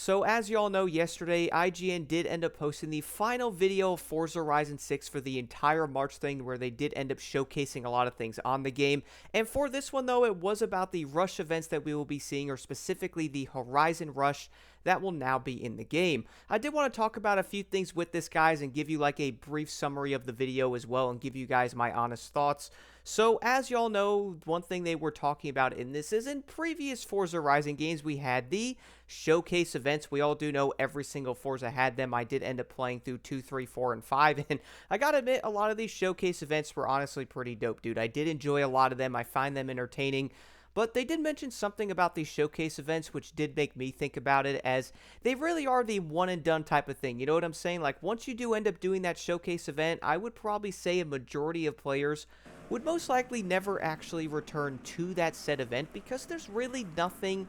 So as y'all know, yesterday, IGN did end up posting the final video of Forza Horizon 6 for the entire March thing, where they did end up showcasing a lot of things on the game. And for this one, though, it was about the Rush events that we will be seeing, or specifically the Horizon Rush that will now be in the game. I did want to talk about a few things with this, guys, and give you like a brief summary of the video as well, and give you guys my honest thoughts. So, as y'all know, one thing they were talking about in this is in previous Forza Horizon games, we had the showcase events. We all do know every single Forza had them. I did end up playing through 2, 3, 4, and 5, and I gotta admit, a lot of these showcase events were honestly pretty dope, dude. I did enjoy a lot of them. I find them entertaining. But they did mention something about these showcase events, which did make me think about it, as they really are the one and done type of thing. You know what I'm saying? Like, once you do end up doing that showcase event, I would probably say a majority of players would most likely never actually return to that said event, because there's really nothing,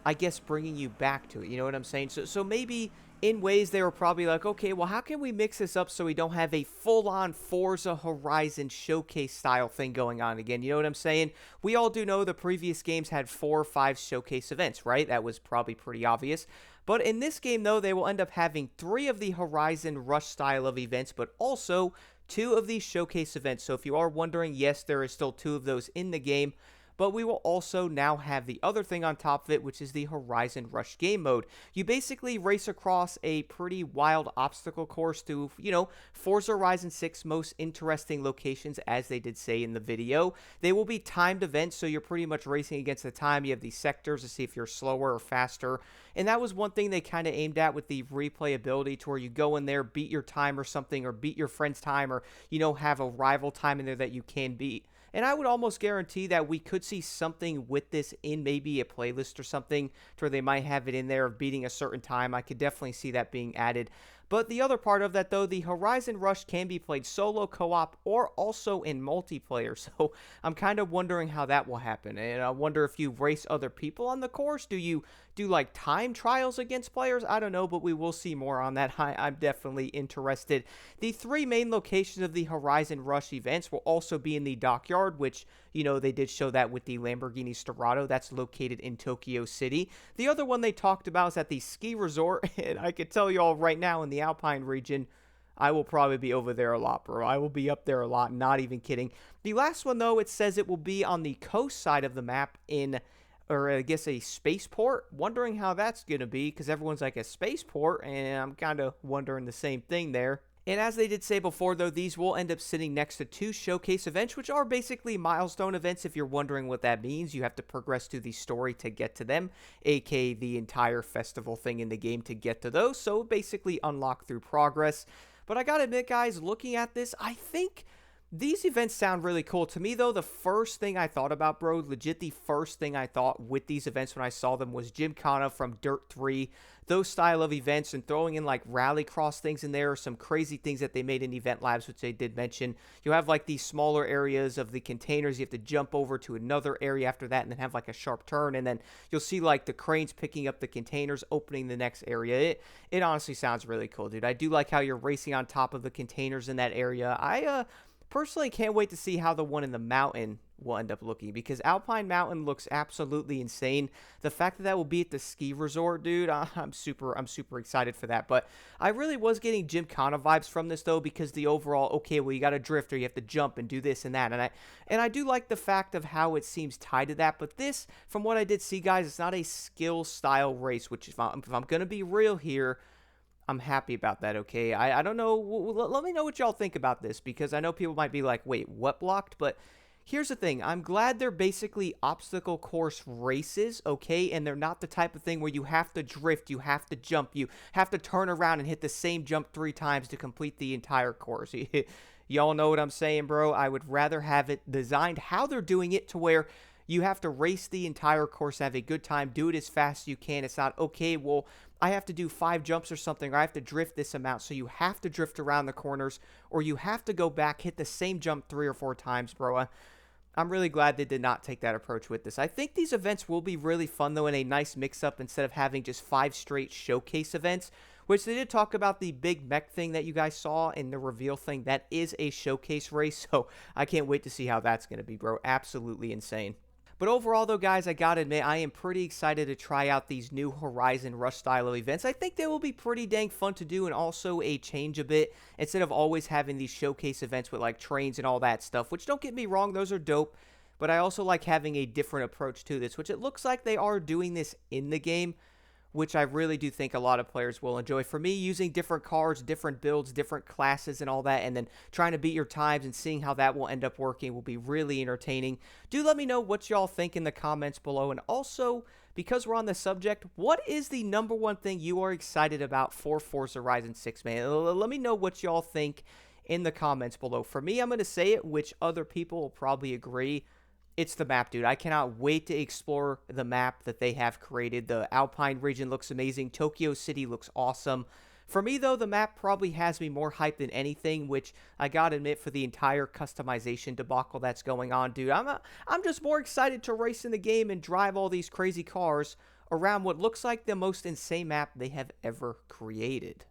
I guess, bringing you back to it. You know what I'm saying? So maybe in ways they were probably like, okay, well, how can we mix this up so we don't have a full-on Forza Horizon showcase style thing going on again? You know what I'm saying? We all do know the previous games had 4 or 5 showcase events, right? That was probably pretty obvious. But in this game, though, they will end up having 3 of the Horizon Rush style of events, but also 2 of these showcase events. So if you are wondering, yes, there is still 2 of those in the game. But we will also now have the other thing on top of it, which is the Horizon Rush game mode. You basically race across a pretty wild obstacle course through, Forza Horizon 6 most interesting locations, as they did say in the video. They will be timed events, so you're pretty much racing against the time. You have these sectors to see if you're slower or faster. And that was one thing they kind of aimed at with the replayability, to where you go in there, beat your time or something, or beat your friend's time, or, have a rival time in there that you can beat. And I would almost guarantee that we could see something with this in maybe a playlist or something, to where they might have it in there of beating a certain time. I could definitely see that being added. But the other part of that, though, the Horizon Rush can be played solo, co-op, or also in multiplayer. So I'm kind of wondering how that will happen. And I wonder if you race other people on the course. Do you do like time trials against players? I don't know, but we will see more on that. I'm definitely interested. The 3 main locations of the Horizon Rush events will also be in the dockyard, which, they did show that with the Lamborghini Storado. That's located in Tokyo City. The other one they talked about is at the ski resort, and I can tell you all right now, in the Alpine region, I will probably be over there a lot, bro. I will be up there a lot, not even kidding. The last one, though, it says it will be on the coast side of the map or I guess a spaceport. Wondering how that's going to be, because everyone's like, a spaceport, and I'm kind of wondering the same thing there. And as they did say before, though, these will end up sitting next to 2 showcase events, which are basically milestone events. If you're wondering what that means, you have to progress through the story to get to them, aka the entire festival thing in the game to get to those. So basically unlock through progress. But I gotta admit, guys, looking at this, I think these events sound really cool. To me, though, the first thing I thought about, bro, legit the first thing I thought with these events when I saw them was Gymkhana from Dirt 3. Those style of events, and throwing in like rallycross things in there, some crazy things that they made in Event Labs, which they did mention. You have like these smaller areas of the containers. You have to jump over to another area after that, and then have like a sharp turn, and then you'll see like the cranes picking up the containers, opening the next area. It honestly sounds really cool, dude. I do like how you're racing on top of the containers in that area. I personally can't wait to see how the one in the mountain will end up looking, because Alpine Mountain looks absolutely insane. The fact that will be at the ski resort, dude, I'm super excited for that. But I really was getting Gymkhana vibes from this, though, because the overall, okay, well, you got to drift, or you have to jump and do this and that, and I do like the fact of how it seems tied to that. But this, from what I did see, guys, it's not a skill style race, which if I'm gonna be real here, I'm happy about that, okay? I don't know. Let me know what y'all think about this, because I know people might be like, wait, what blocked? But here's the thing. I'm glad they're basically obstacle course races, okay? And they're not the type of thing where you have to drift, you have to jump, you have to turn around and hit the same jump 3 times to complete the entire course. Y'all know what I'm saying, bro? I would rather have it designed how they're doing it, to where you have to race the entire course, have a good time, do it as fast as you can. It's not, okay, well, I have to do 5 jumps or something, or I have to drift this amount, so you have to drift around the corners, or you have to go back, hit the same jump 3 or 4 times, bro. I'm really glad they did not take that approach with this. I think these events will be really fun, though, in a nice mix-up, instead of having just 5 straight showcase events, which they did talk about the big mech thing that you guys saw in the reveal thing. That is a showcase race, so I can't wait to see how that's going to be, bro. Absolutely insane. But overall, though, guys, I gotta admit, I am pretty excited to try out these new Horizon Rush style of events. I think they will be pretty dang fun to do and also a change a bit instead of always having these showcase events with like trains and all that stuff, which don't get me wrong, those are dope. But I also like having a different approach to this, which it looks like they are doing this in the game, which I really do think a lot of players will enjoy. For me, using different cars, different builds, different classes and all that, and then trying to beat your times and seeing how that will end up working will be really entertaining. Do let me know what y'all think in the comments below. And also, because we're on the subject, what is the number one thing you are excited about for Forza Horizon 6, man? Let me know what y'all think in the comments below. For me, I'm going to say it, which other people will probably agree. It's the map, dude. I cannot wait to explore the map that they have created. The Alpine region looks amazing. Tokyo City looks awesome. For me, though, the map probably has me more hyped than anything, which I gotta admit, for the entire customization debacle that's going on, dude, I'm just more excited to race in the game and drive all these crazy cars around what looks like the most insane map they have ever created.